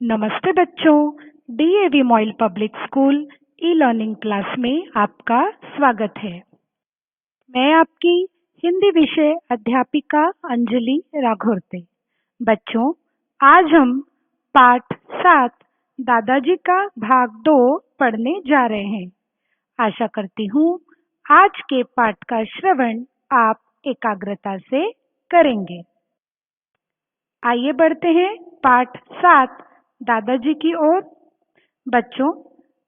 नमस्ते बच्चों, DAV MOIL public school e learning class में आपका स्वागत है। मैं आपकी हिंदी विषय अध्यापिका अंजलि राघोरते। बच्चों, आज हम पाठ 7 दादाजी का भाग 2 पढ़ने जा रहे हैं। आशा करती हूँ आज के पाठ का श्रवण आप एकाग्रता से करेंगे। आइए बढ़ते हैं पाठ 7 दादाजी की ओर। बच्चों,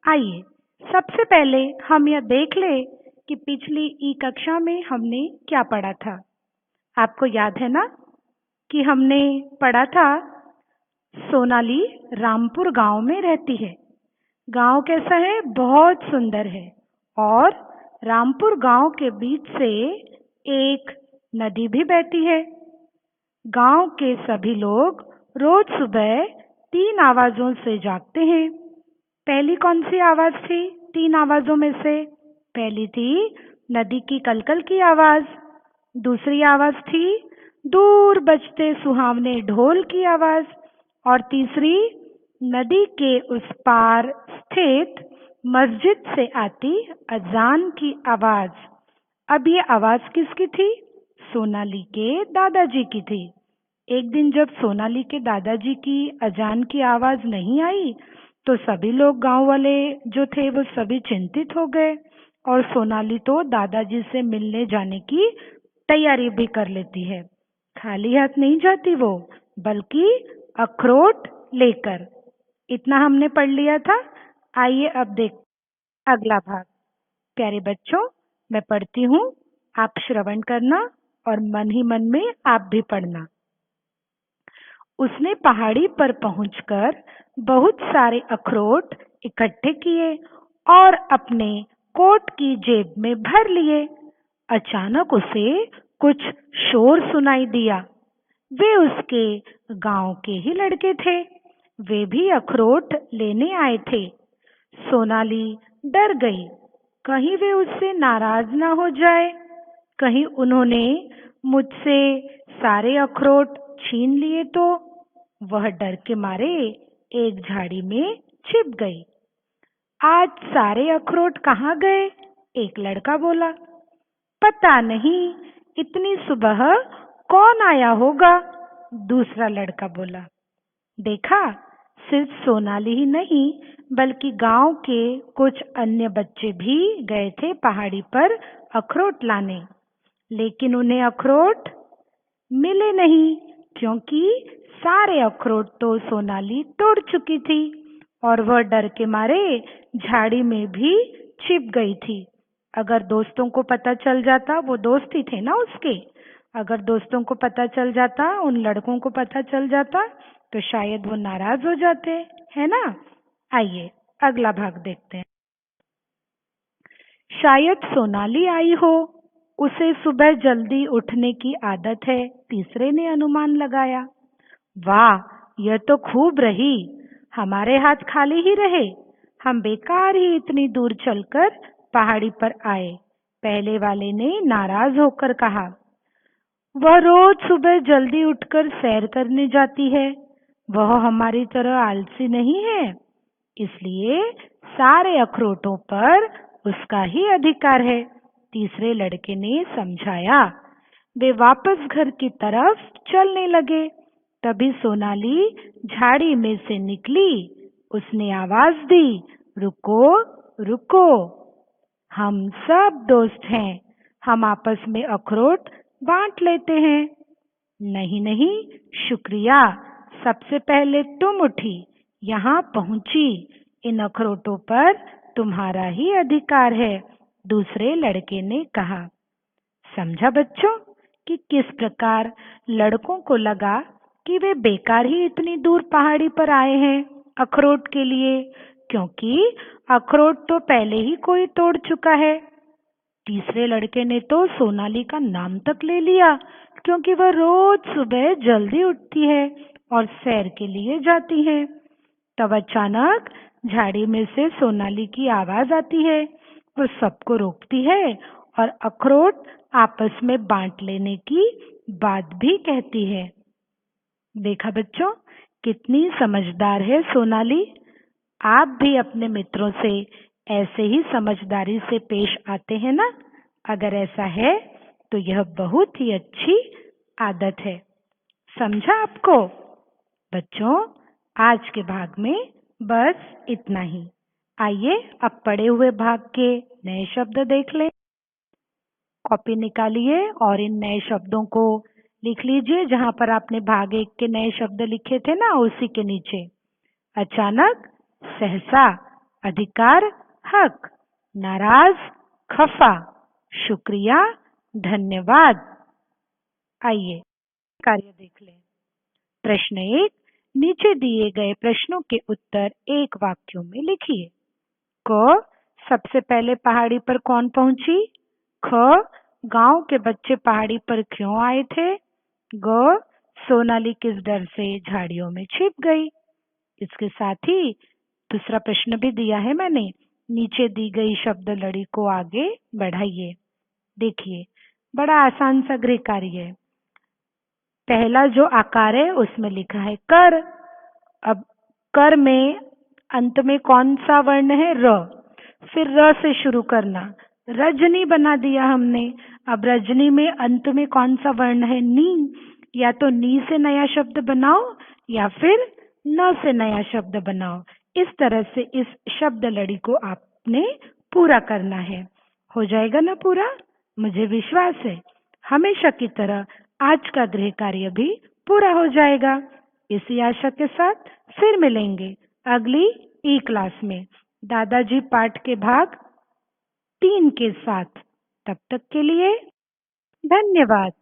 आइए सबसे पहले हम यह देख लें कि पिछली ई कक्षा में हमने क्या पढ़ा था। आपको याद है ना कि हमने पढ़ा था सोनाली रामपुर गांव में रहती है। गांव कैसा है? बहुत सुंदर है। और रामपुर गांव के बीच से एक नदी भी बहती है। गांव के सभी लोग रोज सुबह 3 आवाजों से जागते हैं। पहली कौन सी आवाज थी 3 आवाजों में से? पहली थी नदी की कलकल की आवाज। दूसरी आवाज थी दूर बजते सुहावने ढोल की आवाज। और तीसरी नदी के उस पार स्थित मस्जिद से आती अजान की आवाज। अब ये आवाज किसकी थी? सोनाली के दादाजी की थी। एक दिन जब सोनाली के दादाजी की अजान की आवाज नहीं आई तो सभी लोग गांव वाले जो थे वो सभी चिंतित हो गए। और सोनाली तो दादाजी से मिलने जाने की तैयारी भी कर लेती है। खाली हाथ नहीं जाती वो, बल्कि अखरोट लेकर। इतना हमने पढ़ लिया था। आइए अब देख अगला भाग। प्यारे बच्चों, मैं पढ़ती हूँ, आप श्रवण करना और मन ही मन में आप भी पढ़ना। उसने पहाड़ी पर पहुंचकर बहुत सारे अखरोट इकट्ठे किए और अपने कोट की जेब में भर लिए। अचानक उसे कुछ शोर सुनाई दिया। वे उसके गांव के ही लड़के थे। वे भी अखरोट लेने आए थे। सोनाली डर गई, कहीं वे उससे नाराज ना हो जाए। कहीं उन्होंने मुझसे सारे अखरोट छीन लिए तो। वह डर के मारे एक झाड़ी में छिप गई। आज सारे अखरोट कहाँ गए? एक लड़का बोला। पता नहीं, इतनी सुबह कौन आया होगा? दूसरा लड़का बोला। देखा, सिर्फ सोनाली ही नहीं बल्कि गांव के कुछ अन्य बच्चे भी गए थे पहाड़ी पर अखरोट लाने। लेकिन उन्हें अखरोट मिले नहीं, क्योंकि सारे अखरोट तो सोनाली तोड़ चुकी थी और वह डर के मारे झाड़ी में भी छिप गई थी। अगर दोस्तों को पता चल जाता, वो दोस्त ही थे ना उसके, अगर दोस्तों को पता चल जाता, उन लड़कों को पता चल जाता तो शायद वो नाराज हो जाते, है ना। आइए अगला भाग देखते हैं। शायद सोनाली आई हो, उसे सुबह जल्दी उठने की आदत है, तीसरे ने अनुमान लगाया। वाह, यह तो खूब रही, हमारे हाथ खाली ही रहे, हम बेकार ही इतनी दूर चलकर पहाड़ी पर आए, पहले वाले ने नाराज होकर कहा। वह रोज सुबह जल्दी उठकर सैर करने जाती है, वह हमारी तरह आलसी नहीं है, इसलिए सारे अखरोटों पर उसका ही अधिकार है, तीसरे लड़के ने समझाया। वे वापस घर की तरफ चलने लगे। तभी सोनाली झाड़ी में से निकली। उसने आवाज दी, रुको रुको, हम सब दोस्त हैं, हम आपस में अखरोट बांट लेते हैं। नहीं नहीं, शुक्रिया, सबसे पहले तुम उठी, यहाँ पहुंची, इन अखरोटों पर तुम्हारा ही अधिकार है, दूसरे लड़के ने कहा। समझा बच्चों कि किस प्रकार लड़कों को लगा कि वे बेकार ही इतनी दूर पहाड़ी पर आए हैं अखरोट के लिए, क्योंकि अखरोट तो पहले ही कोई तोड़ चुका है। तीसरे लड़के ने तो सोनाली का नाम तक ले लिया, क्योंकि वह रोज सुबह जल्दी उठती है और सैर के लिए जाती है। तब अचानक झाड़ी में से सोनाली की आवाज आती है। वो सबको रोकती है और अखरोट आपस में बांट लेने की बात भी कहती है। देखा बच्चों, कितनी समझदार है सोनाली। आप भी अपने मित्रों से ऐसे ही समझदारी से पेश आते हैं ना? अगर ऐसा है तो यह बहुत ही अच्छी आदत है। समझा आपको? बच्चों, आज के भाग में बस इतना ही। आइए अब पढ़े हुए भाग के नए शब्द देख लें। कॉपी निकालिए और इन नए शब्दों को लिख लीजिए जहां पर आपने भाग 1 के नए शब्द लिखे थे ना, उसी के नीचे। अचानक, सहसा, अधिकार, हक, नाराज, खफा, शुक्रिया, धन्यवाद। आइए कार्य देख लें। प्रश्न 1, नीचे दिए गए प्रश्नों के उत्तर एक वाक्यों में लिखिए। क, सबसे पहले पहाड़ी पर कौन पहुंची? ख, गांव के बच्चे पहाड़ी पर क्यों आए थे? ग, सोनाली किस डर से झाड़ियों में छिप गई? इसके साथ ही दूसरा प्रश्न भी दिया है मैंने। नीचे दी गई शब्द लड़ी को आगे बढ़ाइए। देखिए, बड़ा आसान सा गृह कार्य है। पहला जो आकार है उसमें लिखा है कर। अब कर में अंत में कौन सा वर्ण है? र। फिर र से शुरू करना। रजनी बना दिया हमने। अब रजनी में अंत में कौन सा वर्ण है? नी। या तो नी से नया शब्द बनाओ या फिर न से नया शब्द बनाओ। इस तरह से इस शब्द लड़ी को आपने पूरा करना है। हो जाएगा ना पूरा? मुझे विश्वास है हमेशा की तरह आज का गृह कार्य भी पूरा हो जाएगा। इसी आशा के साथ फिर मिलेंगे अगली ई क्लास में दादाजी पाठ के भाग 3 के साथ। तब तक के लिए धन्यवाद।